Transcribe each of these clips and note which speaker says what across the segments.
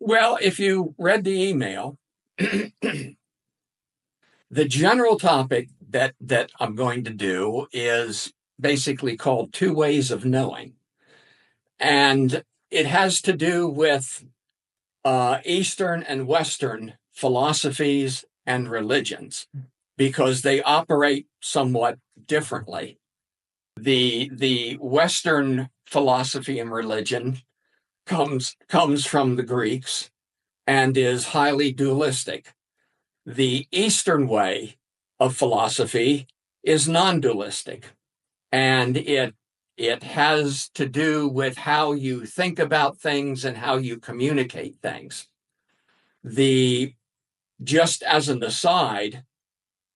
Speaker 1: Well, if you read the email, the general topic that I'm going to do is basically called Two Ways of Knowing. And it has to do with Eastern and Western philosophies and religions because they operate somewhat differently. The Western philosophy and religion comes from the Greeks and is highly dualistic. The Eastern way of philosophy is non-dualistic, and it has to do with how you think about things and how you communicate things. The Just as an aside,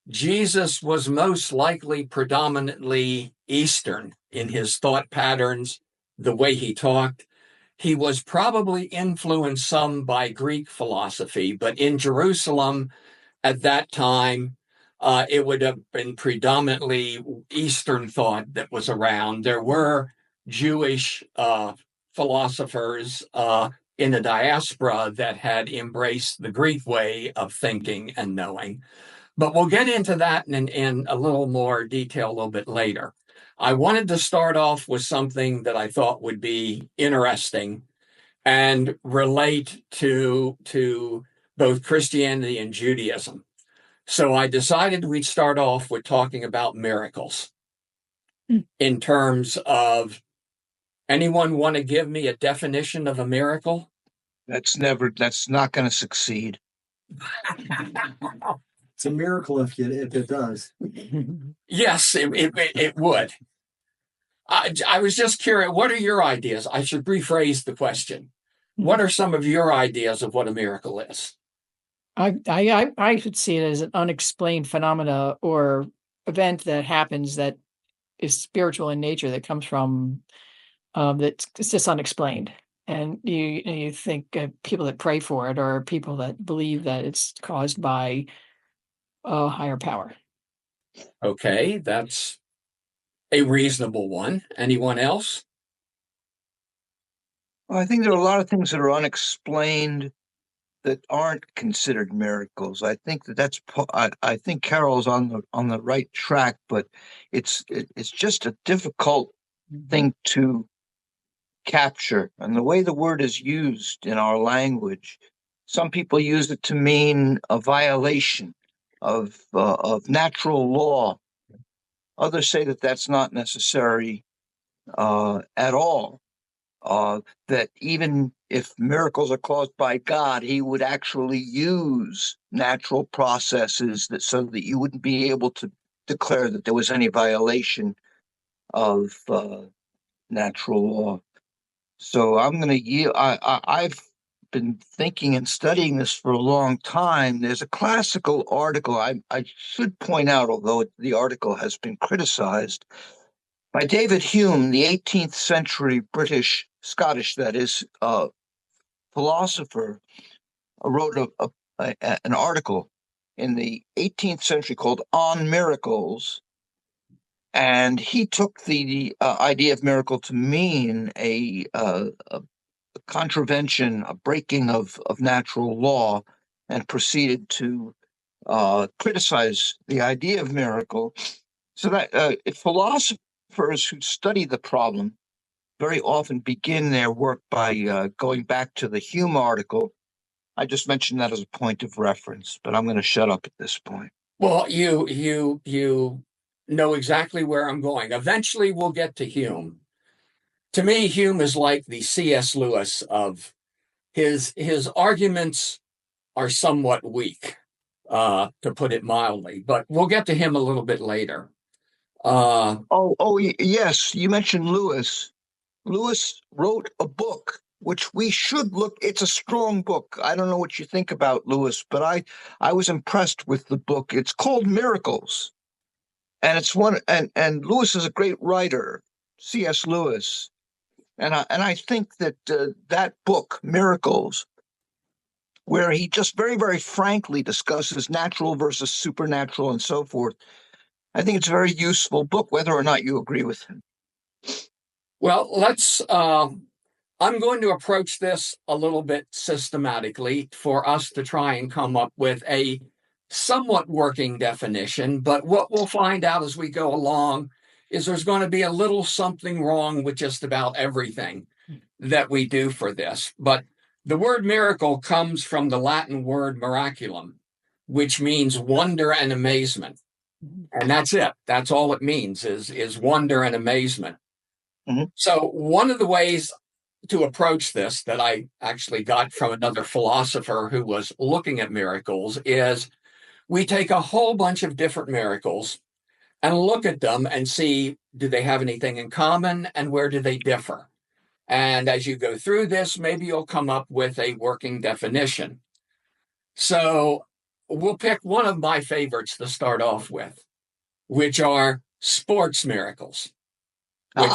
Speaker 1: Jesus was most likely predominantly Eastern in his thought patterns, the way he talked. He was probably influenced some by Greek philosophy, but in Jerusalem at that time, it would have been predominantly Eastern thought that was around. There were Jewish philosophers in the diaspora that had embraced the Greek way of thinking and knowing. But we'll get into that in a little more detail a little bit later. I wanted to start off with something that I thought would be interesting and relate to both Christianity and Judaism. So I decided we'd start off with talking about miracles in terms of anyone want to give me a definition of a miracle?
Speaker 2: That's not going to succeed.
Speaker 3: It's a miracle if it does.
Speaker 1: Yes, it would. I was just curious, what are your ideas? I should rephrase the question. What are some of your ideas of what a miracle is?
Speaker 4: I should see it as an unexplained phenomena or event that happens that is spiritual in nature, that comes from that's just unexplained. And you think people that pray for it or people that believe that it's caused by a higher power.
Speaker 1: Okay, that's a reasonable one. Anyone else?
Speaker 2: Well, I think there are a lot of things that are unexplained that aren't considered miracles. I think I think Carol's on the right track, but it's just a difficult thing to capture. And the way the word is used in our language, some people use it to mean a violation of natural law. Others say that that's not necessary at all. That even if miracles are caused by God, he would actually use natural processes so that you wouldn't be able to declare that there was any violation of natural law. So I'm going to yield. I've been thinking and studying this for a long time. There's a classical article I should point out, although the article has been criticized, by David Hume, the 18th century Scottish, that is, philosopher, wrote an article in the 18th century called On Miracles. And he took the idea of miracle to mean a contravention, a breaking of natural law, and proceeded to criticize the idea of miracle. So that philosophers who study the problem very often begin their work by going back to the Hume article. I just mentioned that as a point of reference, but I'm going to shut up at this point.
Speaker 1: Well, you know exactly where I'm going. Eventually, we'll get to Hume. To me, Hume is like the C.S. Lewis of his arguments are somewhat weak, to put it mildly, but we'll get to him a little bit later.
Speaker 2: Yes, you mentioned Lewis. Lewis wrote a book which we should look. It's a strong book. I don't know what you think about Lewis, but I was impressed with the book. It's called Miracles, and it's one. And Lewis is a great writer, C.S. Lewis, and I think that that book, Miracles, where he just very, very frankly discusses natural versus supernatural and so forth, I think it's a very useful book, whether or not you agree with him.
Speaker 1: Well, let's. I'm going to approach this a little bit systematically for us to try and come up with a somewhat working definition. But what we'll find out as we go along is there's going to be a little something wrong with just about everything that we do for this. But the word miracle comes from the Latin word miraculum, which means wonder and amazement. And that's it. That's all it means is wonder and amazement.
Speaker 2: Mm-hmm.
Speaker 1: So one of the ways to approach this that I actually got from another philosopher who was looking at miracles is we take a whole bunch of different miracles and look at them and see, do they have anything in common and where do they differ? And as you go through this, maybe you'll come up with a working definition. So we'll pick one of my favorites to start off with, which are sports miracles. Which,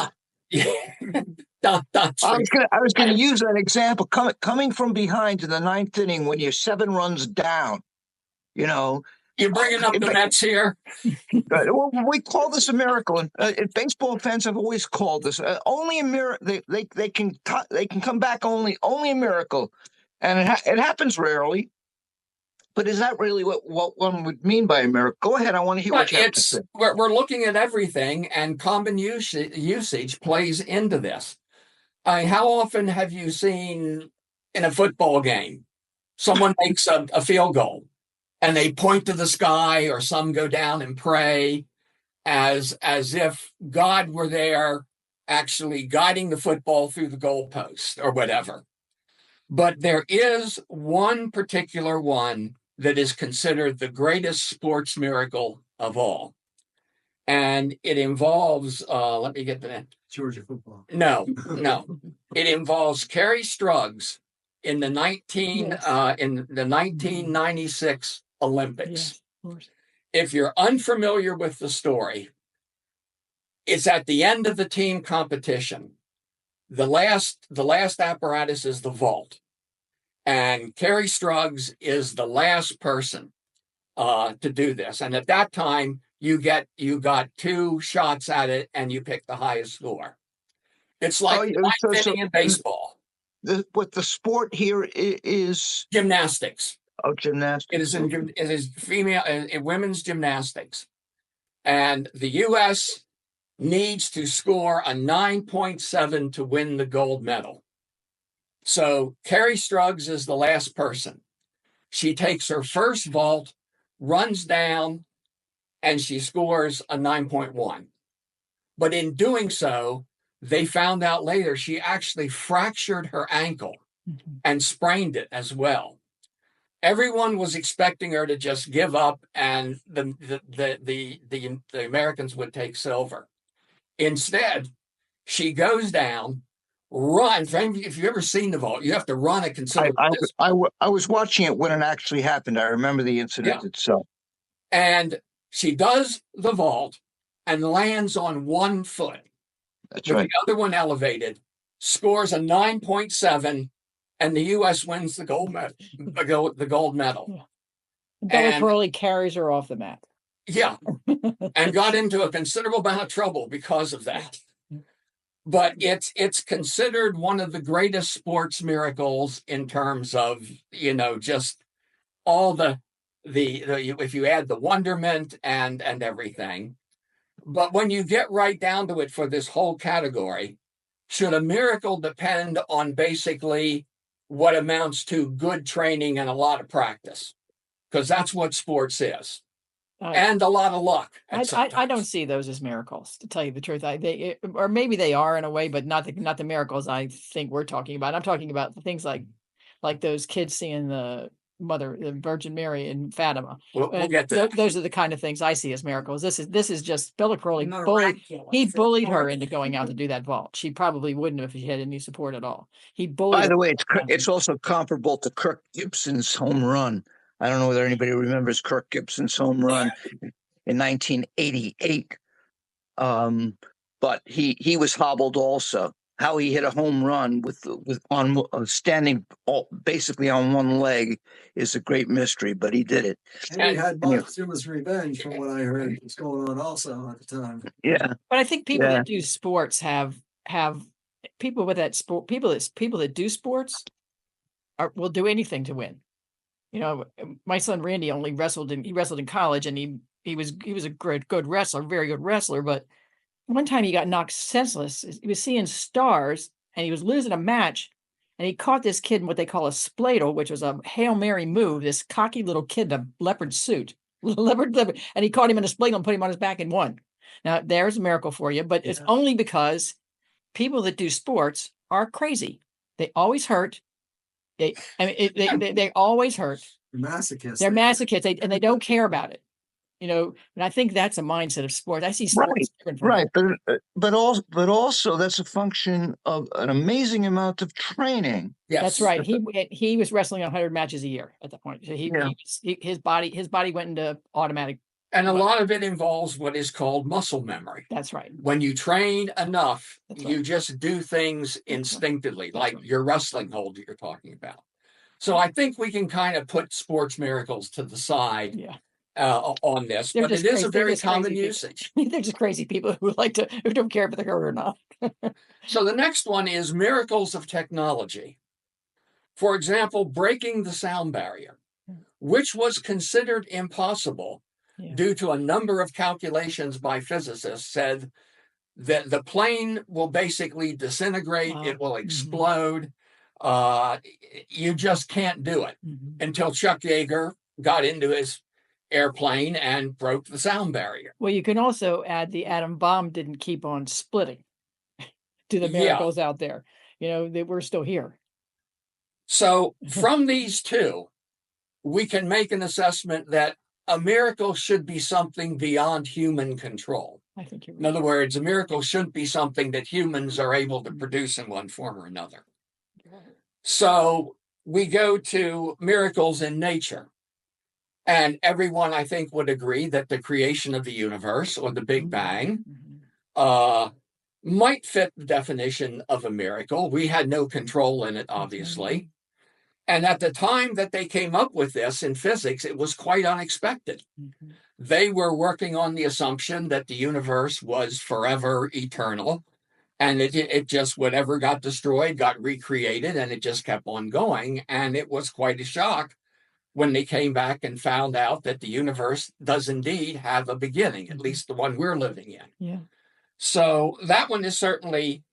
Speaker 2: I was going to use that example. Coming from behind in the ninth inning when you're 7 runs down,
Speaker 1: You're bringing up the Mets here.
Speaker 2: Well, we call this a miracle, and baseball fans have always called this only a miracle. They can come back only a miracle, and it happens rarely. But is that really what one would mean by a miracle? Go ahead, I want to hear what you have to say.
Speaker 1: We're looking at everything, and common usage plays into this. How often have you seen in a football game someone makes a field goal and they point to the sky, or some go down and pray as if God were there actually guiding the football through the goalpost or whatever? But there is one particular one that is considered the greatest sports miracle of all. And it involves, let me get the name.
Speaker 3: Georgia football.
Speaker 1: No. It involves Carrie Struggs in the 1996 Olympics.
Speaker 4: Yes, of course.
Speaker 1: If you're unfamiliar with the story, it's at the end of the team competition. The last apparatus is the vault. And Carrie Struggs is the last person to do this. And at that time, you got 2 shots at it, and you pick the highest score. It's like in baseball.
Speaker 2: What the sport here is
Speaker 1: Gymnastics.
Speaker 2: Oh, gymnastics.
Speaker 1: It is female women's gymnastics, and the U.S. needs to score a 9.7 to win the gold medal. So Carrie Struggs is the last person. She takes her first vault, runs down, and she scores a 9.1. But in doing so, they found out later she actually fractured her ankle and sprained it as well. Everyone was expecting her to just give up and the Americans would take silver. Instead, she goes down, runs. If you've ever seen the vault, you have to run a considerable distance.
Speaker 2: I was watching it when it actually happened. I remember the incident itself.
Speaker 1: And she does the vault and lands on one foot.
Speaker 2: That's right.
Speaker 1: The other one elevated, scores a 9.7, and the U.S. wins the gold medal.
Speaker 4: Bella Crowley carries her off the mat.
Speaker 1: Yeah, and got into a considerable amount of trouble because of that. But it's considered one of the greatest sports miracles in terms of, just all the if you add the wonderment and everything. But when you get right down to it for this whole category, should a miracle depend on basically what amounts to good training and a lot of practice? Because that's what sports is. And a lot of luck.
Speaker 4: I don't see those as miracles, to tell you the truth. Or maybe they are in a way, but not the miracles I think we're talking about. I'm talking about things like those kids seeing the Virgin Mary in Fatima.
Speaker 1: We'll get to
Speaker 4: those are the kind of things I see as miracles. This is just Bella Crowley bullied her into going out to do that vault. She probably wouldn't have if she had any support at all. He bullied.
Speaker 2: By the way, it's also comparable to Kirk Gibson's home run. I don't know whether anybody remembers Kirk Gibson's home run in 1988. But he was hobbled also. How he hit a home run with standing basically on one leg is a great mystery, but he did it.
Speaker 3: And he had Montezuma's revenge, from what I heard was going on also at the time.
Speaker 2: Yeah,
Speaker 4: but I think people that do sports have people with that sport, people that do sports will do anything to win. You know, my son Randy only wrestled in college, and he was a good wrestler, very good wrestler. But one time he got knocked senseless. He was seeing stars, and he was losing a match, and he caught this kid in what they call a spladle, which was a Hail Mary move. This cocky little kid in a leopard suit, leopard, and he caught him in a spladle and put him on his back and won. Now there's a miracle for you, but it's only because people that do sports are crazy. They always hurt. They always hurt.
Speaker 3: Masochists.
Speaker 4: They're masochists, and they don't care about it. You know, and I think that's a mindset of sports. I see sports different from
Speaker 2: right, but also that's a function of an amazing amount of training.
Speaker 1: Yes,
Speaker 4: that's right. He was wrestling 100 matches a year at that point. So his body went into automatic.
Speaker 1: And a lot of it involves what is called muscle memory.
Speaker 4: That's right.
Speaker 1: When you train enough,
Speaker 4: That's
Speaker 1: you
Speaker 4: right.
Speaker 1: just do things instinctively,
Speaker 4: That's
Speaker 1: like
Speaker 4: right.
Speaker 1: your wrestling hold that you're talking about. So I think we can kind of put sports miracles to the side
Speaker 4: Yeah.
Speaker 1: On this,
Speaker 4: They're
Speaker 1: but it
Speaker 4: just
Speaker 1: is
Speaker 4: crazy.
Speaker 1: a very
Speaker 4: They're just
Speaker 1: common
Speaker 4: crazy
Speaker 1: usage.
Speaker 4: They're just crazy people who don't care if they're hurt or not.
Speaker 1: So the next one is miracles of technology. For example, breaking the sound barrier, which was considered impossible due to a number of calculations by physicists, said that the plane will basically disintegrate, it will explode. You just can't do it until Chuck Yeager got into his airplane and broke the sound barrier.
Speaker 4: Well, you can also add the atom bomb didn't keep on splitting to the miracles out there. You know, that we're still here. So
Speaker 1: from these two, we can make an assessment that a miracle should be something beyond human control.
Speaker 4: I think you're right.
Speaker 1: In other words, a miracle shouldn't be something that humans are able to produce in one form or another. So we go to miracles in nature. And everyone, I think, would agree that the creation of the universe, or the Big Bang, might fit the definition of a miracle. We had no control in it, obviously. And at the time that they came up with this in physics, it was quite unexpected. They were working on the assumption that the universe was forever eternal, and it just, whatever got destroyed, got recreated, and it just kept on going. And it was quite a shock when they came back and found out that the universe does indeed have a beginning, at least the one we're living in.
Speaker 4: Yeah.
Speaker 1: So that one is certainly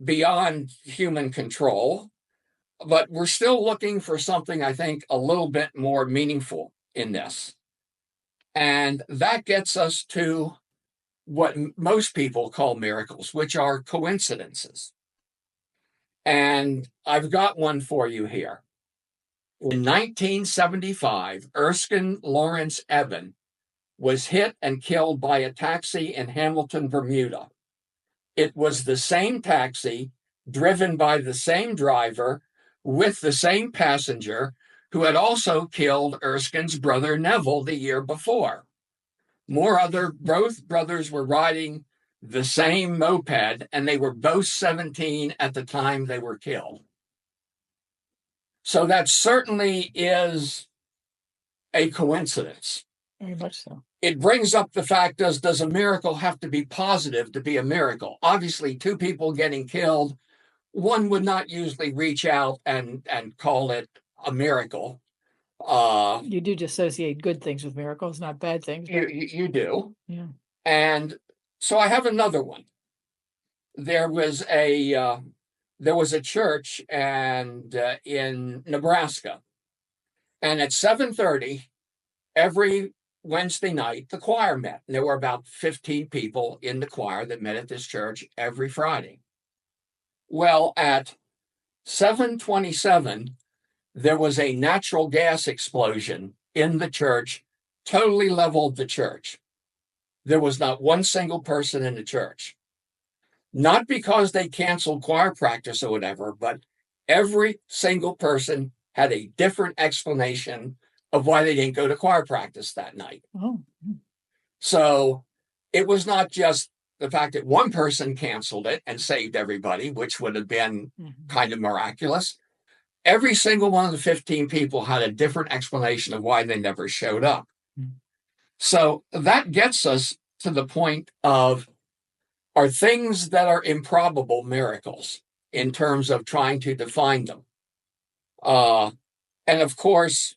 Speaker 1: beyond human control, but we're still looking for something, I think, a little bit more meaningful in this. And that gets us to what most people call miracles, which are coincidences. And I've got one for you here. In 1975, Erskine Lawrence Evan was hit and killed by a taxi in Hamilton, Bermuda. It was the same taxi, driven by the same driver, with the same passenger, who had also killed Erskine's brother Neville the year before. Both brothers were riding the same moped, and they were both 17 at the time they were killed. So that certainly is a coincidence.
Speaker 4: Very much so.
Speaker 1: It brings up the fact, does a miracle have to be positive to be a miracle? Obviously, two people getting killed, one would not usually reach out and call it a miracle.
Speaker 4: You do dissociate good things with miracles, not bad things.
Speaker 1: You do.
Speaker 4: Yeah.
Speaker 1: And so I have another one. There was a church in Nebraska, and at 7:30 every Wednesday night the choir met. And there were about 15 people in the choir that met at this church every Friday. Well, at 7:27 there was a natural gas explosion in the church, totally leveled the church. There was not one single person in the church. Not because they canceled choir practice or whatever, but every single person had a different explanation of why they didn't go to choir practice that night.
Speaker 4: Oh.
Speaker 1: So it was not just the fact that one person canceled it and saved everybody, which would have been kind of miraculous. Every single one of the 15 people had a different explanation of why they never showed up. So that gets us to the point of, are things that are improbable miracles? in terms of trying to define them. And of course,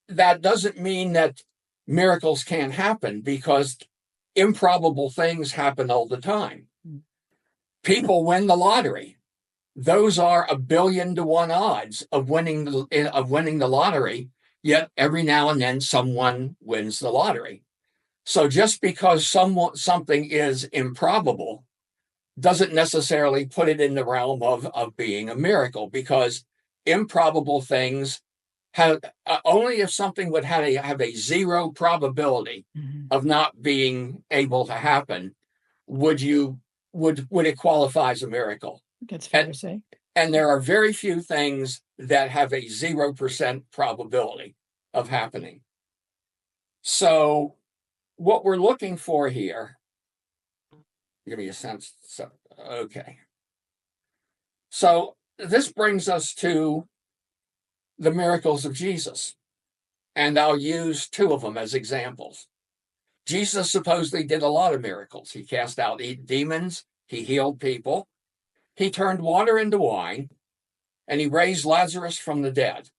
Speaker 1: that doesn't mean that miracles can't happen, because improbable things happen all the time. People win the lottery. Those are 1 billion to 1 odds of winning the lottery, yet every now and then someone wins the lottery. So just because something is improbable doesn't necessarily put it in the realm of being a miracle, because improbable things have only if something would have a 0 probability of not being able to happen would it qualify as a miracle.
Speaker 4: That's fair to say.
Speaker 1: And there are very few things that have a 0% probability of happening. So what we're looking for here, give me a sense. So, okay. So this brings us to the miracles of Jesus. And I'll use 2 of them as examples. Jesus supposedly did a lot of miracles. He cast out demons. He healed people. He turned water into wine, and he raised Lazarus from the dead.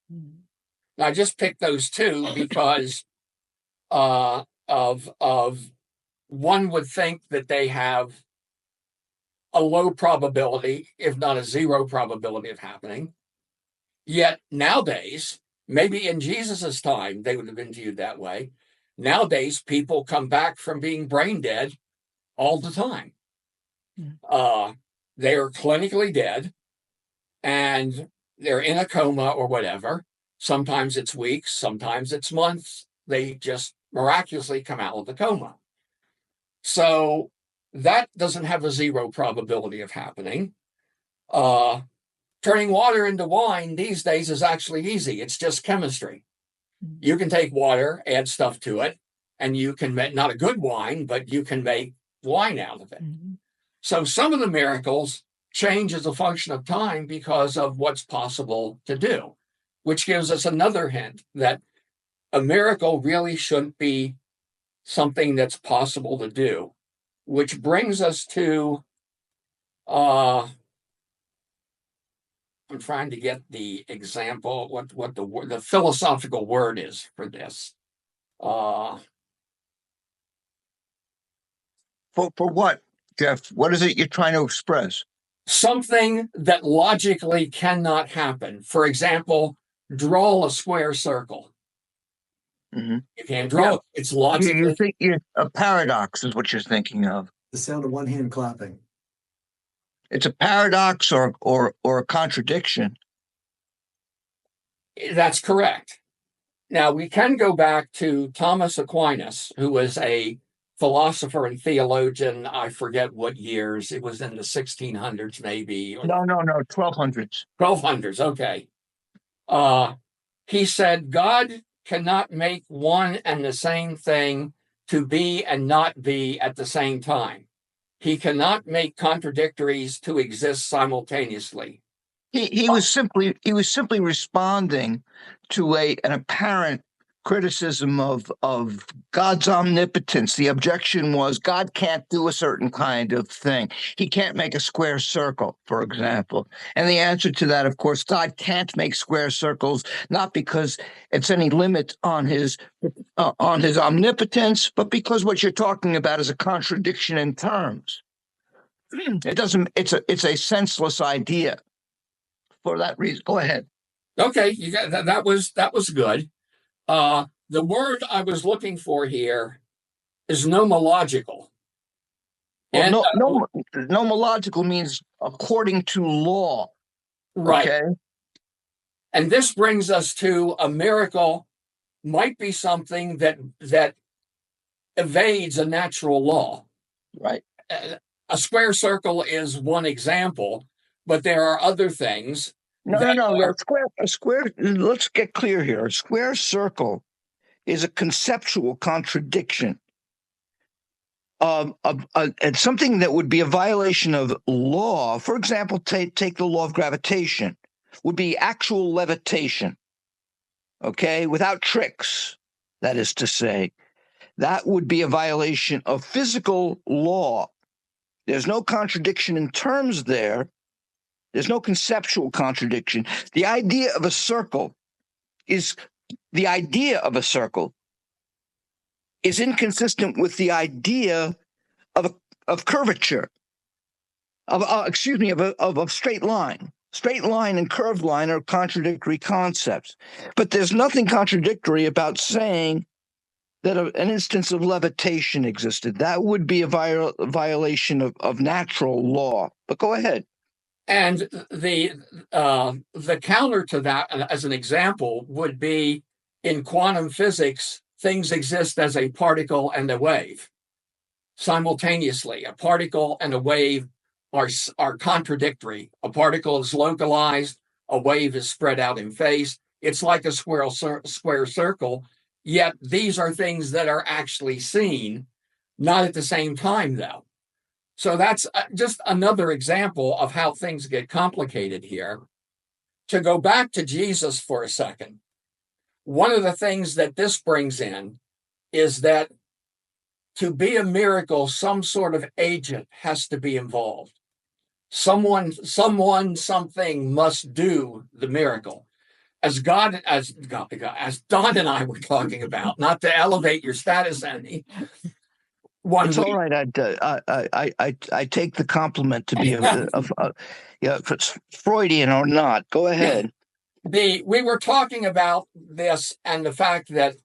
Speaker 1: Now, I just picked those 2 because of one would think that they have a low probability, if not a 0 probability of happening. Yet nowadays, maybe in Jesus's time, they would have been viewed that way. Nowadays, people come back from being brain dead all the time. They are clinically dead, and they're in a coma or whatever. Sometimes it's weeks, sometimes it's months. They just miraculously come out of the coma. So that doesn't have a 0 probability of happening. Turning water into wine these days is actually easy. It's just chemistry. You can take water, add stuff to it, and you can make not a good wine, but you can make wine out of it. So some of the miracles change as a function of time because of what's possible to do, which gives us another hint that a miracle really shouldn't be something that's possible to do, which brings us to, I'm trying to get the example, what the philosophical word is for this.
Speaker 2: For what, Jeff? What is it you're trying to express?
Speaker 1: Something that logically cannot happen. For example, draw a square circle. You can't draw it. It's logically.
Speaker 2: A paradox is what you're thinking of.
Speaker 3: The sound of one hand clapping.
Speaker 2: It's a paradox or a contradiction.
Speaker 1: That's correct. Now, we can go back to Thomas Aquinas, who was a philosopher and theologian. I forget what years. It was in the 1600s, maybe.
Speaker 2: No, 1200s.
Speaker 1: 1200s, okay. He said, God cannot make one and the same thing to be and not be at the same time. He cannot make contradictories to exist simultaneously.
Speaker 2: He was simply responding to an apparent criticism of God's omnipotence. The objection was God can't do a certain kind of thing. He can't make a square circle, for example. And the answer to that, of course, God can't make square circles, not because it's any limit on his omnipotence, but because what you're talking about is a contradiction in terms. It's a senseless idea. For that reason, go ahead.
Speaker 1: Okay, you got that. That was good. The word I was looking for here is nomological.
Speaker 2: Well, nomological means according to law.
Speaker 1: Right.
Speaker 2: Okay?
Speaker 1: And this brings us to a miracle might be something that evades a natural law.
Speaker 2: Right.
Speaker 1: A square circle is one example, but there are other things.
Speaker 2: No. A square. Let's get clear here. A square circle is a conceptual contradiction. And something that would be a violation of law. For example, take the law of gravitation. Would be actual levitation. Okay, without tricks. That is to say, that would be a violation of physical law. There's no contradiction in terms there. There's no conceptual contradiction. The idea of a circle is inconsistent with the idea of curvature, of a straight line. Straight line and curved line are contradictory concepts. But there's nothing contradictory about saying that an instance of levitation existed. That would be a violation of natural law. But go ahead.
Speaker 1: And the counter to that, as an example, would be in quantum physics, things exist as a particle and a wave simultaneously. A particle and a wave are contradictory. A particle is localized, a wave is spread out in phase. It's like a square circle, yet these are things that are actually seen, not at the same time, though. So that's just another example of how things get complicated here. To go back to Jesus for a second, one of the things that this brings in is that to be a miracle, some sort of agent has to be involved. Something must do the miracle. As Don and I were talking about, not to elevate your status any.
Speaker 2: It's all right. I take the compliment to be Freudian or not. Go ahead.
Speaker 1: We were talking about this and the fact that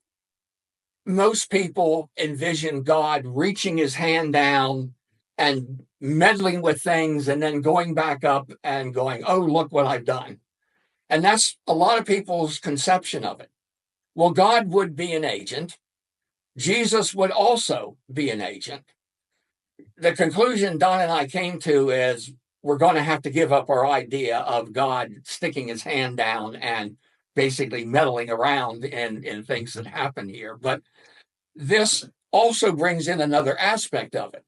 Speaker 1: most people envision God reaching his hand down and meddling with things and then going back up and going, oh, look what I've done. And that's a lot of people's conception of it. Well, God would be an agent. Jesus would also be an agent. The conclusion Don and I came to is we're going to have to give up our idea of God sticking his hand down and basically meddling around in things that happen here. But this also brings in another aspect of it.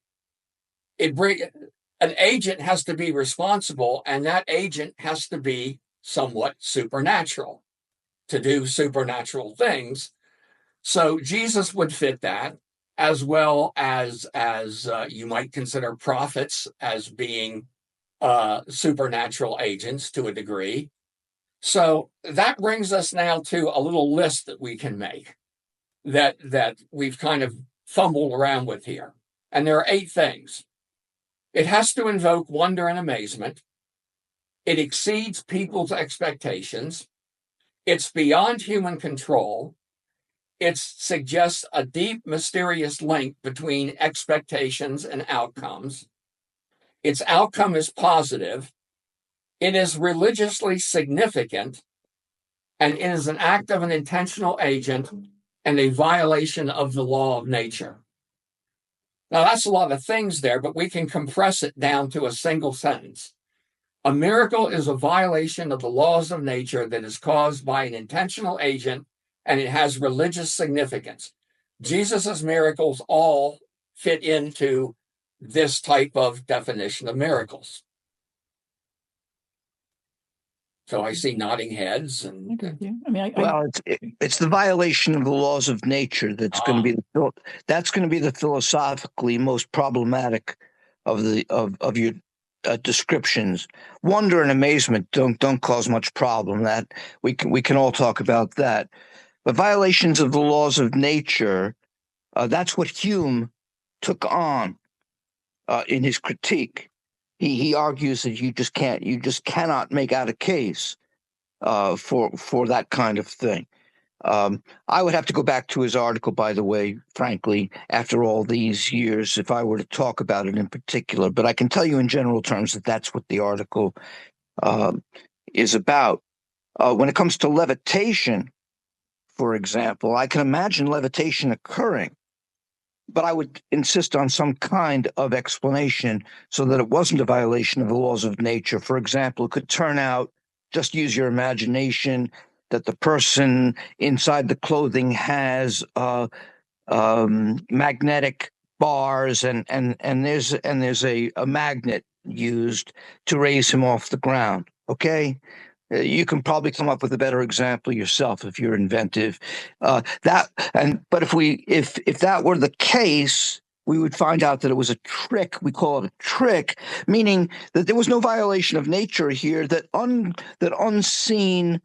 Speaker 1: An agent has to be responsible, and that agent has to be somewhat supernatural to do supernatural things. So Jesus would fit that, as well as you might consider prophets as being supernatural agents to a degree. So that brings us now to a little list that we can make that we've kind of fumbled around with here. And there are 8 things. It has to invoke wonder and amazement. It exceeds people's expectations. It's beyond human control. It suggests a deep, mysterious link between expectations and outcomes. Its outcome is positive. It is religiously significant, and it is an act of an intentional agent and a violation of the law of nature. Now, that's a lot of things there, but we can compress it down to a single sentence. A miracle is a violation of the laws of nature that is caused by an intentional agent, and it has religious significance. Jesus's miracles all fit into this type of definition of miracles. So I see nodding heads, and
Speaker 2: it's the violation of the laws of nature that's going to be the philosophically most problematic of your descriptions. Wonder and amazement don't cause much problem. That we can all talk about that. But violations of the laws of nature, that's what Hume took on in his critique. He argues that you just cannot make out a case for that kind of thing. I would have to go back to his article, by the way, frankly, after all these years, if I were to talk about it in particular. But I can tell you in general terms that that's what the article is about. When it comes to levitation, for example, I can imagine levitation occurring, but I would insist on some kind of explanation so that it wasn't a violation of the laws of nature. For example, it could turn out, just use your imagination, that the person inside the clothing has magnetic bars and there's a magnet used to raise him off the ground. Okay. You can probably come up with a better example yourself if you're inventive. But if that were the case, we would find out that it was a trick. We call it a trick, meaning that there was no violation of nature here, that unseen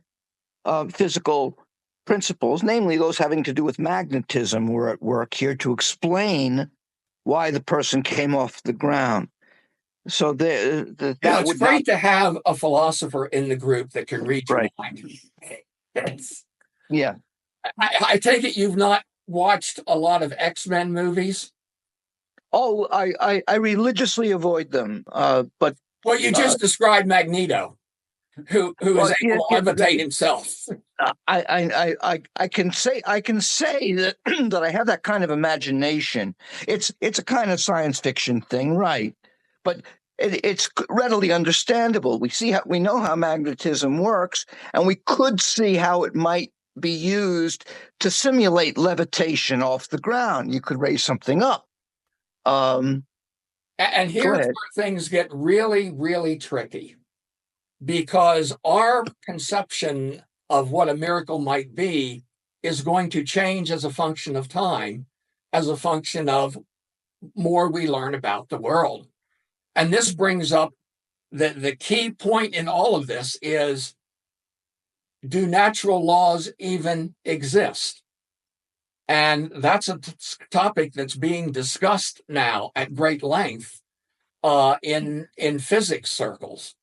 Speaker 2: physical principles, namely those having to do with magnetism, were at work here to explain why the person came off the ground. So that
Speaker 1: it's
Speaker 2: would not
Speaker 1: great to have a philosopher in the group that can read your
Speaker 2: right.
Speaker 1: mind. It's,
Speaker 2: Yeah.
Speaker 1: I take it you've not watched a lot of X-Men movies?
Speaker 2: Oh, I religiously avoid them. But
Speaker 1: Well, you just described Magneto, who is
Speaker 2: yeah,
Speaker 1: able to levitate himself.
Speaker 2: I can say that that I have that kind of imagination. It's a kind of science fiction thing, right? But it's readily understandable. We know how magnetism works, and we could see how it might be used to simulate levitation off the ground. You could raise something up.
Speaker 1: And
Speaker 2: Go
Speaker 1: here's
Speaker 2: ahead.
Speaker 1: where things get really, really tricky, because our conception of what a miracle might be is going to change as a function of time, as a function of more we learn about the world. And this brings up the key point in all of this is, do natural laws even exist? And that's a topic that's being discussed now at great length in physics circles.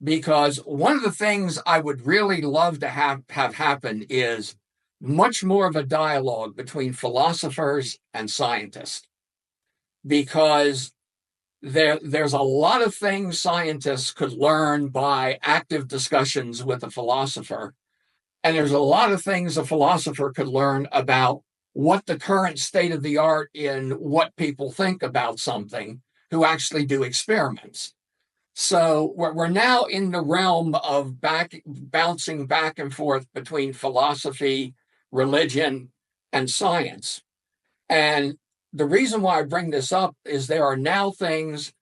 Speaker 1: Because one of the things I would really love to have happen is much more of a dialogue between philosophers and scientists. Because there's a lot of things scientists could learn by active discussions with a philosopher. And there's a lot of things a philosopher could learn about what the current state of the art in what people think about something who actually do experiments. So we're now in the realm of bouncing back and forth between philosophy, religion, and science. And the reason why I bring this up is there are now things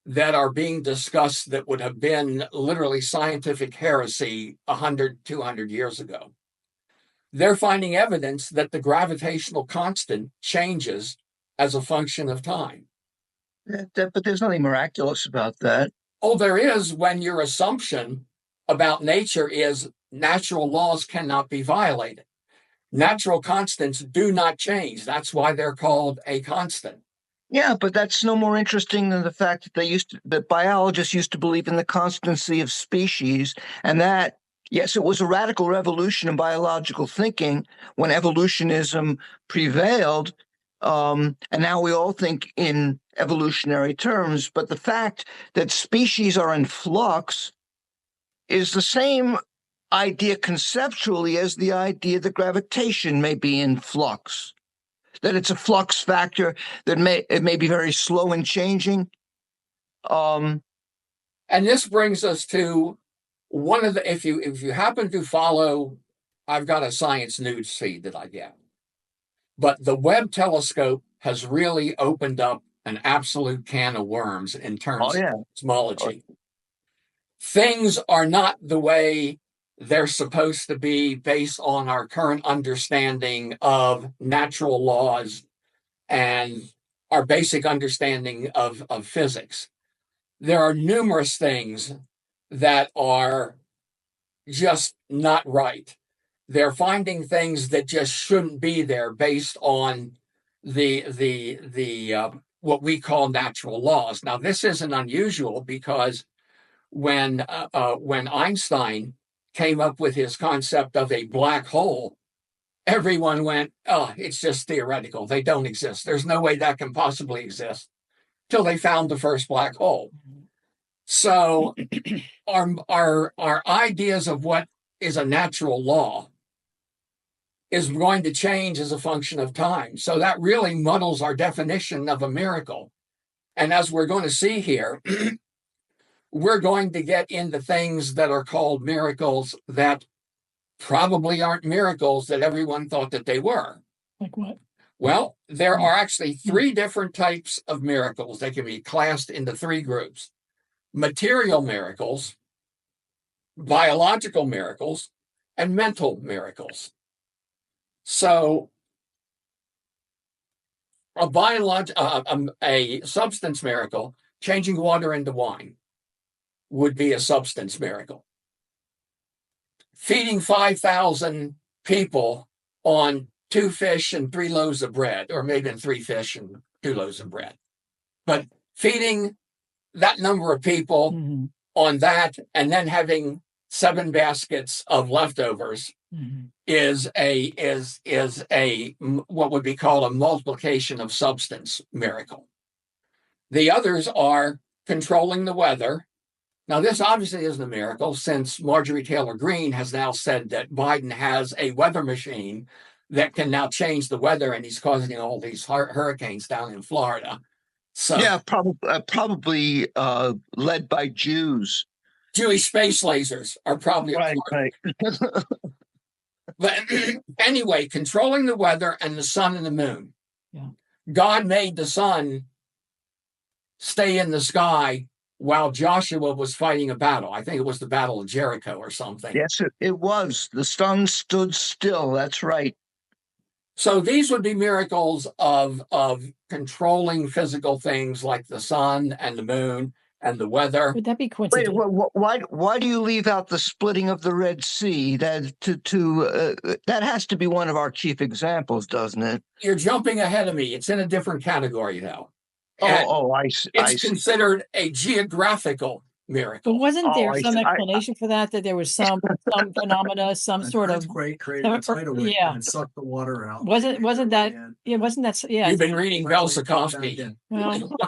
Speaker 1: that are being discussed that would have been literally scientific heresy 100, 200 years ago. They're finding evidence that the gravitational constant changes as a function of time.
Speaker 2: But there's nothing miraculous about that.
Speaker 1: Oh, there is, when your assumption about nature is natural laws cannot be violated. Natural constants do not change. That's why they're called a constant.
Speaker 2: Yeah, but that's no more interesting than the fact that biologists used to believe in the constancy of species, and that, yes, it was a radical revolution in biological thinking when evolutionism prevailed. And now we all think in evolutionary terms, but the fact that species are in flux is the same idea conceptually as the idea that gravitation may be in flux, that it's a flux factor, that it may be very slow in changing.
Speaker 1: And this brings us to one of the, if you happen to follow, I've got a science news feed that I get, but the Webb telescope has really opened up an absolute can of worms in terms
Speaker 2: Yeah.
Speaker 1: of cosmology. Things are not the way they're supposed to be based on our current understanding of natural laws and our basic understanding of physics. There are numerous things that are just not right. They're finding things that just shouldn't be there based on the what we call natural laws. Now, this isn't unusual because when Einstein came up with his concept of a black hole, everyone went, "Oh, it's just theoretical. They don't exist. There's no way that can possibly exist." Till they found the first black hole. So our ideas of what is a natural law is going to change as a function of time. So that really muddles our definition of a miracle. And as we're going to see here, we're going to get into things that are called miracles that probably aren't miracles that everyone thought that they were.
Speaker 4: Like what?
Speaker 1: Well, there are actually three different types of miracles. They can be classed into three groups: material miracles, biological miracles, and mental miracles. So a substance miracle, changing water into wine, would be a substance miracle. Feeding 5,000 people on 2 fish and 3 loaves of bread, or maybe 3 fish and 2 loaves of bread. But feeding that number of people
Speaker 4: Mhm.
Speaker 1: on that, and then having 7 baskets of leftovers
Speaker 4: Mhm.
Speaker 1: is a what would be called a multiplication of substance miracle. The others are controlling the weather. Now, this obviously isn't a miracle, since Marjorie Taylor Greene has now said that Biden has a weather machine that can now change the weather, and he's causing all these hurricanes down in Florida. So,
Speaker 2: Yeah, probably led by Jews.
Speaker 1: Jewish space lasers are probably
Speaker 2: Right, right.
Speaker 1: But anyway, controlling the weather and the sun and the moon.
Speaker 4: Yeah.
Speaker 1: God made the sun stay in the sky while Joshua was fighting a battle. I think it was the Battle of Jericho or something.
Speaker 2: Yes, it was. The sun stood still. That's right.
Speaker 1: So these would be miracles of controlling physical things like the sun and the moon and the weather.
Speaker 4: Would that be
Speaker 2: Wait,
Speaker 4: coincidental?
Speaker 2: why do you leave out the splitting of the Red Sea? That has to be one of our chief examples, doesn't it?
Speaker 1: You're jumping ahead of me. It's in a different category, though.
Speaker 2: I see.
Speaker 1: It's considered a geographical miracle.
Speaker 4: But wasn't there
Speaker 2: I
Speaker 4: some
Speaker 2: see.
Speaker 4: explanation for that? That there was some phenomena, some
Speaker 3: An
Speaker 4: sort of
Speaker 3: earthquake created a tidal wave
Speaker 4: yeah.
Speaker 3: and sucked the water out.
Speaker 4: wasn't that
Speaker 3: And
Speaker 4: yeah wasn't that yeah
Speaker 1: You've been reading
Speaker 3: finally came back
Speaker 1: Velsikovsky.
Speaker 3: in.
Speaker 4: well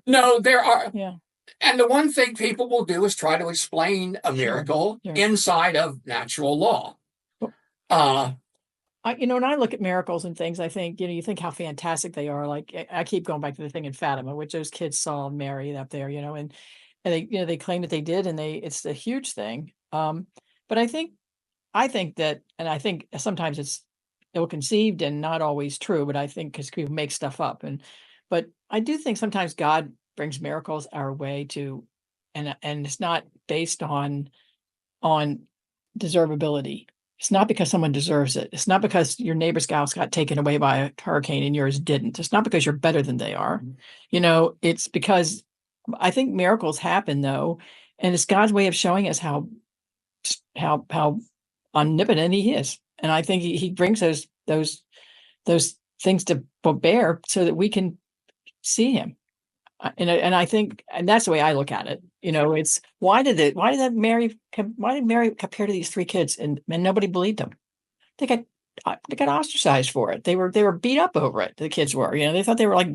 Speaker 1: No, there are.
Speaker 4: yeah
Speaker 1: And the one thing people will do is try to explain a miracle
Speaker 4: Sure.
Speaker 1: inside of natural law.
Speaker 4: when I look at miracles and things, I think, you think how fantastic they are. Like I keep going back to the thing in Fatima, which those kids saw Mary up there, and they, they claim that they did, and it's a huge thing. But I think that, and I think sometimes it's ill-conceived and not always true, but I think because people make stuff up. But I do think sometimes God brings miracles our way to, and it's not based on deservability. It's not because someone deserves it. It's not because your neighbor's house got taken away by a hurricane and yours didn't. It's not because you're better than they are. It's because I think miracles happen, though, and it's God's way of showing us how omnipotent He is. And I think He brings those things to bear so that we can see Him. And I think, and that's the way I look at it. It's why did Mary compare to these 3 kids and nobody believed them? They got ostracized for it. They were beat up over it. The kids were, they thought they were like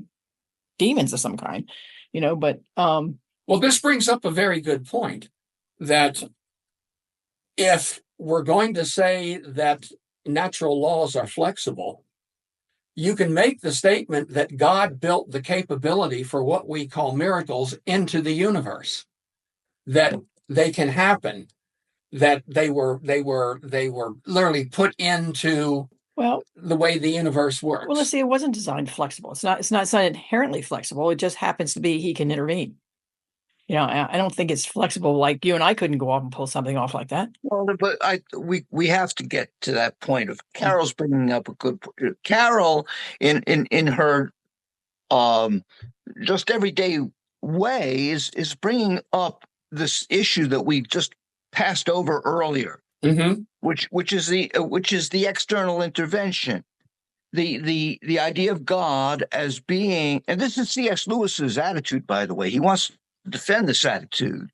Speaker 4: demons of some kind, but
Speaker 1: well, this brings up a very good point, that if we're going to say that natural laws are flexible, you can make the statement that God built the capability for what we call miracles into the universe, that they can happen, that they were literally put into the way the universe works.
Speaker 4: Well, let's see, it wasn't designed flexible. It's not inherently flexible. It just happens to be He can intervene. I don't think it's flexible like you and I couldn't go off and pull something off like that.
Speaker 2: Well, but we have to get to that point of Carol's bringing up a good point. Carol, in her just everyday way, is bringing up this issue that we just passed over earlier, which is the external intervention. The idea of God as being, and this is C.S. Lewis's attitude, by the way. He wants to defend this attitude,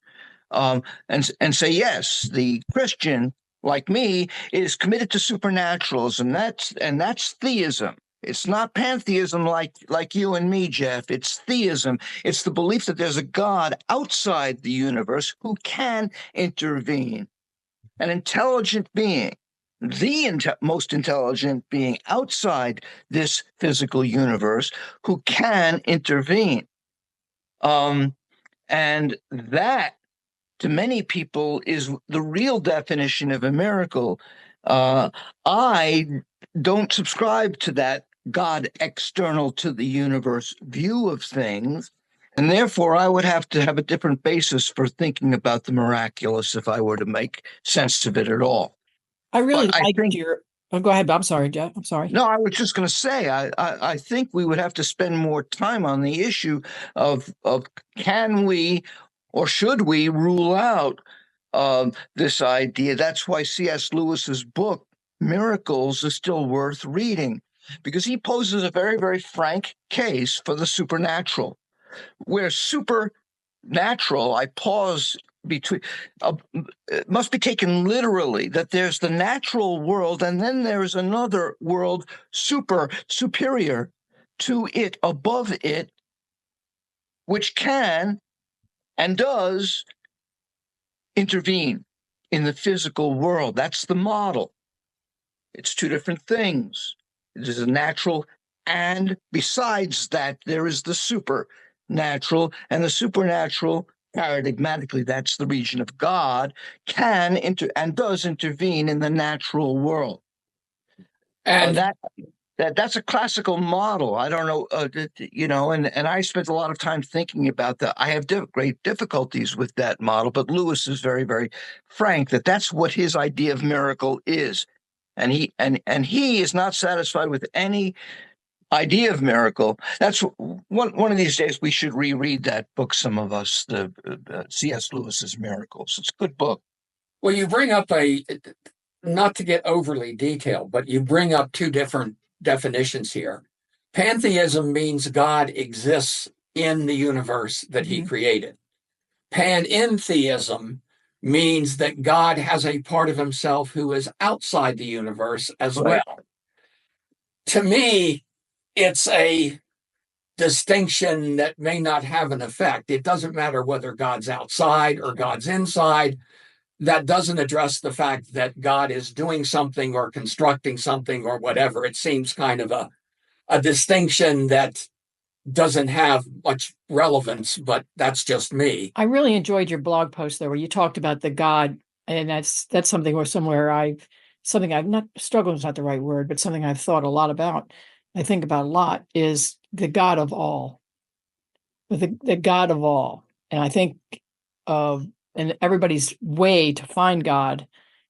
Speaker 2: and say, yes, the Christian, like me, is committed to supernaturalism. That's theism. It's not pantheism like you and me, Jeff. It's theism. It's the belief that there's a God outside the universe who can intervene, an intelligent being, the most intelligent being outside this physical universe who can intervene. And that, to many people, is the real definition of a miracle. I don't subscribe to that God external to the universe view of things, and therefore I would have to have a different basis for thinking about the miraculous if I were to make sense of it at all.
Speaker 4: I really liked Oh, go ahead, Bob. I'm sorry, Jeff. I'm sorry.
Speaker 2: No, I was just going to say, I think we would have to spend more time on the issue of can we or should we rule out this idea. That's why C.S. Lewis's book, Miracles, is still worth reading, because he poses a very, very frank case for the supernatural, where supernatural, I pause between, it must be taken literally, that there's the natural world and then there's another world superior to it, above it, which can and does intervene in the physical world. That's the model. It's two different things. It is a natural, and besides that, there is the supernatural, and the supernatural, paradigmatically, that's the region of God, can and does intervene in the natural world. And that's a classical model. I don't know, and I spent a lot of time thinking about that. I have great difficulties with that model, but Lewis is very, very frank that that's what his idea of miracle is. And he is not satisfied with any idea of miracle. That's one of these days we should reread that book, some of us, the C.S. Lewis's Miracles. It's a good book.
Speaker 1: Well, you bring up not to get overly detailed, but you bring up two different definitions here. Pantheism means God exists in the universe that he created. Panentheism means that God has a part of himself who is outside the universe as well. To me, it's a distinction that may not have an effect. It doesn't matter whether God's outside or God's inside. That doesn't address the fact that God is doing something or constructing something or whatever. It seems kind of a distinction that doesn't have much relevance, but that's just me.
Speaker 4: I really enjoyed your blog post there where you talked about the God, and that's something where something I've not struggled is not the right word, but something I've thought a lot about. I think about a lot is the God of all, the God of all. And I think and everybody's way to find God,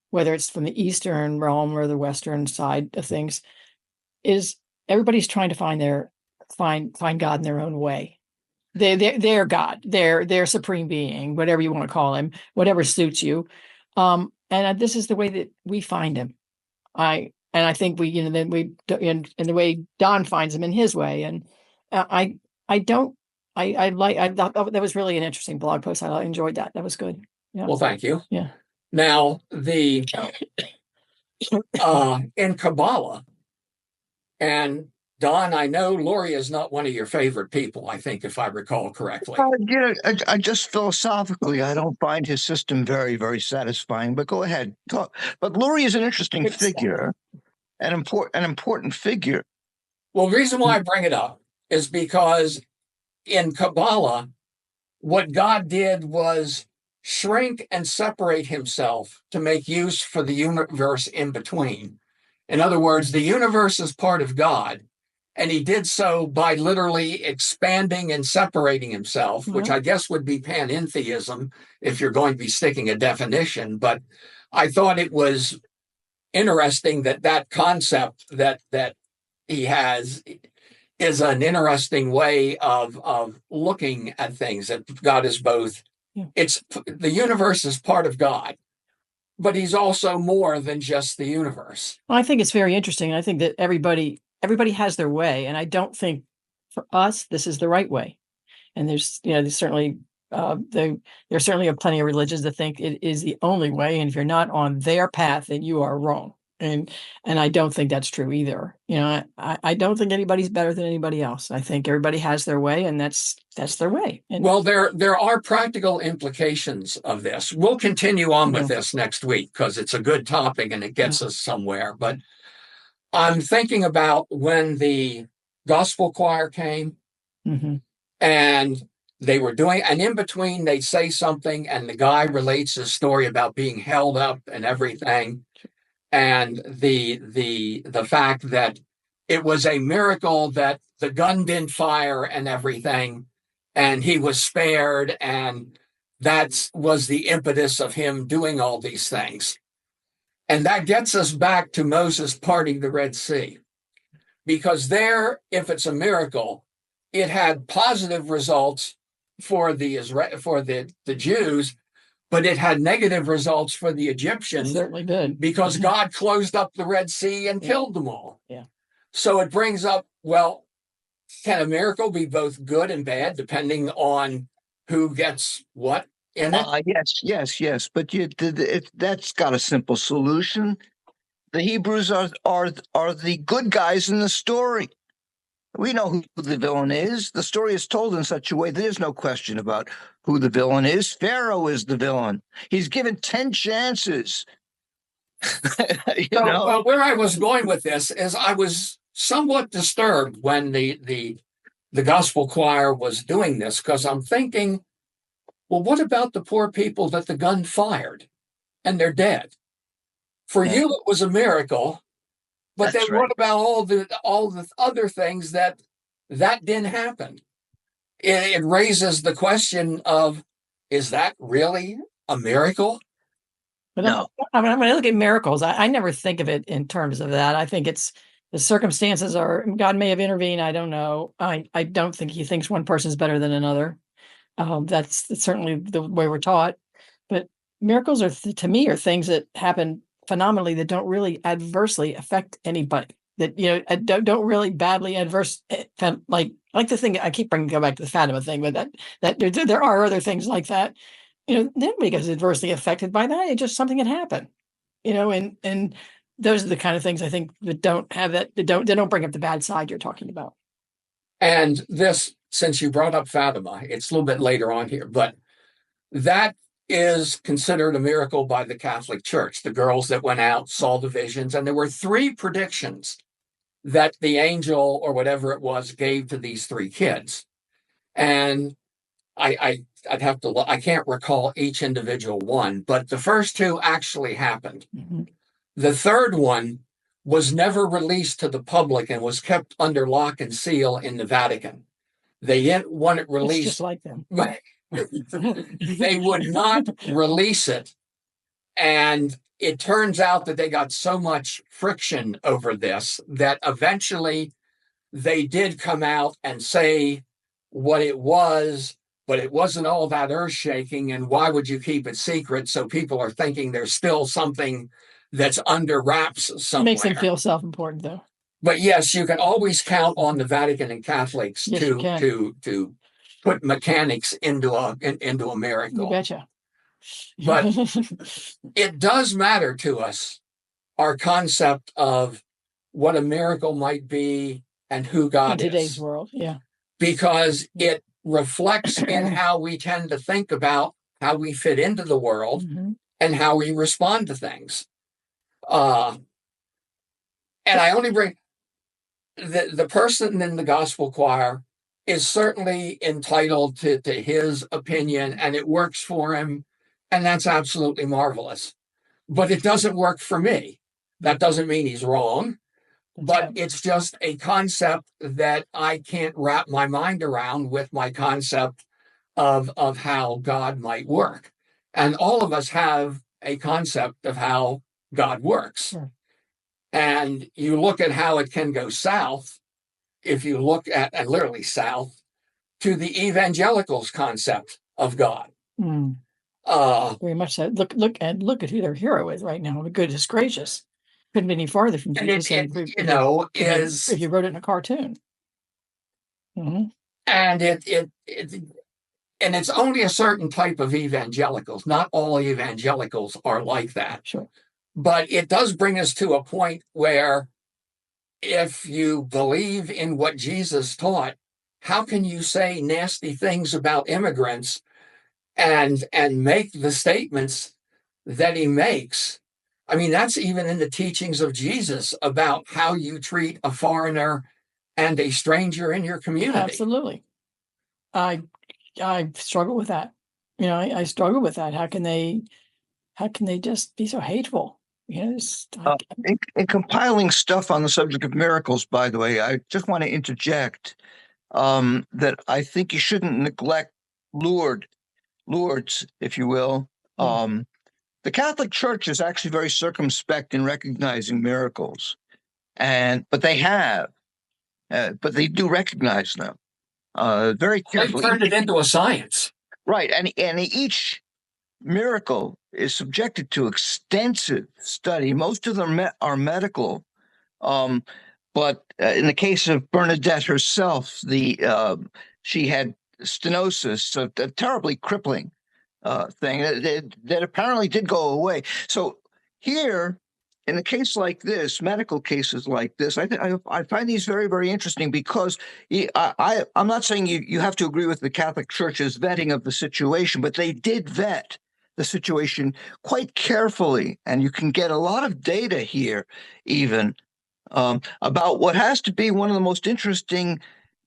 Speaker 4: whether it's from the Eastern realm or the Western side of things, is everybody's trying to find God in their own way. Their God, their supreme being, whatever you want to call him, whatever suits you. And this is the way that we find him. I think then in the way Don finds him in his way. And I thought that was really an interesting blog post. I enjoyed that. That was good. Yeah.
Speaker 1: Well, thank you.
Speaker 4: Yeah.
Speaker 1: Now, in Kabbalah, and Don, I know Laurie is not one of your favorite people, I think, if I recall correctly.
Speaker 2: I just philosophically, I don't find his system very, very satisfying, but go ahead. Talk. But Laurie is an interesting figure, an important figure.
Speaker 1: Well, the reason why I bring it up is because in Kabbalah, what God did was shrink and separate himself to make use for the universe in between. In other words, the universe is part of God, and he did so by literally expanding and separating himself, which I guess would be panentheism if you're going to be sticking a definition. But I thought it was interesting that concept that he has is an interesting way of looking at things, that God is both. It's the universe is part of God, but he's also more than just the universe.
Speaker 4: Well, I think it's very interesting. I think that everybody has their way, and I don't think for us this is the right way. And there's certainly plenty of religions that think it is the only way, and if you're not on their path, then you are wrong. And I don't think that's true either. I don't think anybody's better than anybody else. I think everybody has their way, and that's their way. And
Speaker 1: well, there are practical implications of this. We'll continue on with this next week because it's a good topic and it gets us somewhere. But I'm thinking about when the gospel choir came and they were doing, and in between they say something and the guy relates his story about being held up and everything. And the fact that it was a miracle that the gun didn't fire and everything, and he was spared, and that was the impetus of him doing all these things. And that gets us back to Moses parting the Red Sea. Because there, if it's a miracle, it had positive results for the Jews, but it had negative results for the
Speaker 4: It
Speaker 1: Egyptians
Speaker 4: certainly did.
Speaker 1: because God closed up the Red Sea and killed them all.
Speaker 4: Yeah.
Speaker 1: So it brings up, well, can a miracle be both good and bad depending on who gets what in it?
Speaker 2: Yes. But that's got a simple solution. The Hebrews are the good guys in the story. We know who the villain is. The story is told in such a way that there's no question about who the villain is. Pharaoh is the villain. He's given 10 chances.
Speaker 1: Well, where I was going with this is I was somewhat disturbed when the gospel choir was doing this, because I'm thinking, well, what about the poor people that the gun fired and they're dead? For you, it was a miracle, but
Speaker 2: That's
Speaker 1: then
Speaker 2: right.
Speaker 1: what about all the other things that didn't happen? It raises the question of, is that really a miracle?
Speaker 4: But
Speaker 2: No.
Speaker 4: I mean, when I look at miracles, I never think of it in terms of that. I think it's the circumstances are, God may have intervened. I don't know. I don't think he thinks one person is better than another. That's certainly the way we're taught. But miracles are, to me, are things that happen phenomenally that don't really adversely affect anybody. That, don't really badly adverse, like the thing I keep go back to the Fatima thing, but that there are other things like that. Nobody gets adversely affected by that. It's just something that happened. And those are the kind of things I think that don't have that. They don't bring up the bad side you're talking about.
Speaker 1: And this, since you brought up Fatima, it's a little bit later on here, but that is considered a miracle by the Catholic Church. The girls that went out saw the visions, and there were 3 predictions that the angel or whatever it was gave to these 3 kids. And I'd have to look, I can't recall each individual one, but the first 2 actually happened.
Speaker 4: Mm-hmm.
Speaker 1: The third one was never released to the public and was kept under lock and seal in the Vatican. They didn't want it released.
Speaker 4: It's just like them.
Speaker 1: They would not release it. And it turns out that they got so much friction over this that eventually they did come out and say what it was, but it wasn't all that earth-shaking. And why would you keep it secret? So people are thinking there's still something that's under wraps somewhere.
Speaker 4: It makes them feel self-important, though.
Speaker 1: But yes, you can always count on the Vatican and Catholics to put mechanics into a miracle.
Speaker 4: You betcha.
Speaker 1: But it does matter to us, our concept of what a miracle might be and who God is.
Speaker 4: In today's world, yeah.
Speaker 1: Because it reflects in how we tend to think about how we fit into the world and how we respond to things. And I only bring the person in the gospel choir is certainly entitled to his opinion, and it works for him, and that's absolutely marvelous. But it doesn't work for me. That doesn't mean he's wrong, but it's just a concept that I can't wrap my mind around with my concept of how God might work. And all of us have a concept of how God works.
Speaker 4: Sure.
Speaker 1: And you look at how it can go south, if you look at, and literally south, to the evangelicals' concept of God.
Speaker 4: Very much so. Look at who their hero is right now. Goodness gracious. Couldn't be any farther from Jesus. If you wrote it in a cartoon.
Speaker 1: And it's only a certain type of evangelicals. Not all evangelicals are like that.
Speaker 4: Sure.
Speaker 1: But it does bring us to a point where if you believe in what Jesus taught, how can you say nasty things about immigrants and make the statements that he makes? I mean, that's even in the teachings of Jesus about how you treat a foreigner and a stranger in your community.
Speaker 4: Absolutely. I struggle with that. I struggle with that. How can they just be so hateful?
Speaker 2: In compiling stuff on the subject of miracles, by the way, I just want to interject that I think you shouldn't neglect Lourdes, if you will. the Catholic Church is actually very circumspect in recognizing miracles, but they do recognize them very
Speaker 1: They've
Speaker 2: carefully.
Speaker 1: turned it into a science.
Speaker 2: Right, and each miracle is subjected to extensive study. Most of them are medical, but in the case of Bernadette herself, she had stenosis, a terribly crippling thing that apparently did go away. So here, in a case like this, medical cases like this, I find these very, very interesting because I'm not saying you have to agree with the Catholic Church's vetting of the situation, but they did vet the situation quite carefully, and you can get a lot of data here, even about what has to be one of the most interesting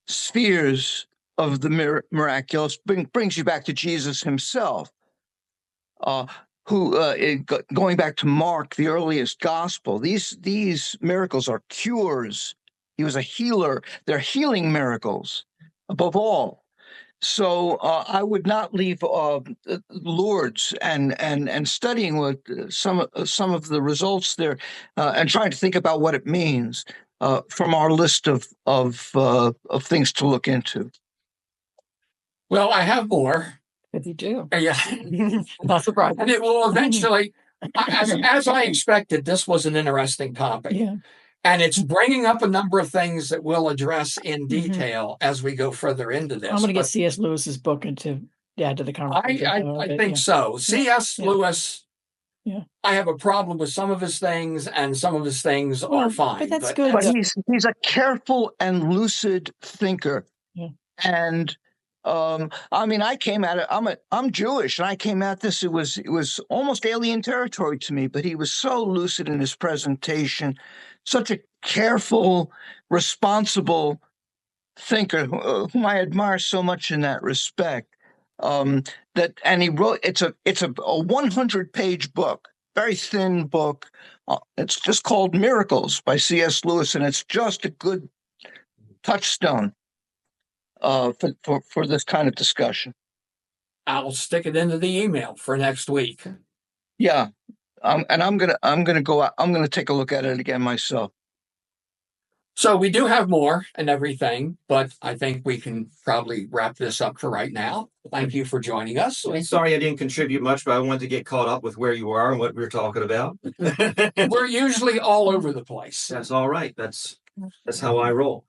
Speaker 2: spheres of the miraculous. Brings you back to Jesus himself. Going back to Mark, the earliest gospel, these miracles are cures. He was a healer. They're healing miracles above all. So I would not leave Lourdes and studying what some of the results there and trying to think about what it means from our list of things to look into.
Speaker 1: Well, I have more.
Speaker 4: If you do.
Speaker 1: Yeah.
Speaker 4: Not surprised.
Speaker 1: And it will eventually, as I expected, this was an interesting topic.
Speaker 4: Yeah.
Speaker 1: And it's bringing up a number of things that we'll address in detail as we go further into this.
Speaker 4: I'm going to get C.S. Lewis's book and to add to the conversation.
Speaker 1: I think so. C.S. Lewis, I have a problem with some of his things, and some of his things are fine.
Speaker 4: But that's good.
Speaker 2: But he's a careful and lucid thinker.
Speaker 4: Yeah.
Speaker 2: And I mean, I came at it. I'm Jewish, and I came at this. It was almost alien territory to me. But he was so lucid in his presentation, such a careful, responsible thinker, whom I admire so much in that respect. And he wrote. It's a 100-page book, very thin book. It's just called Miracles by C.S. Lewis, and it's just a good touchstone for this kind of discussion.
Speaker 1: I'll stick it into the email for next week.
Speaker 2: Yeah, and I'm gonna go out. I'm gonna take a look at it again myself.
Speaker 1: So we do have more and everything, but I think we can probably wrap this up for right now. Thank you for joining us.
Speaker 5: Sorry I didn't contribute much, but I wanted to get caught up with where you are and what we were talking about.
Speaker 1: We're usually all over the place.
Speaker 5: That's all right. That's how I roll.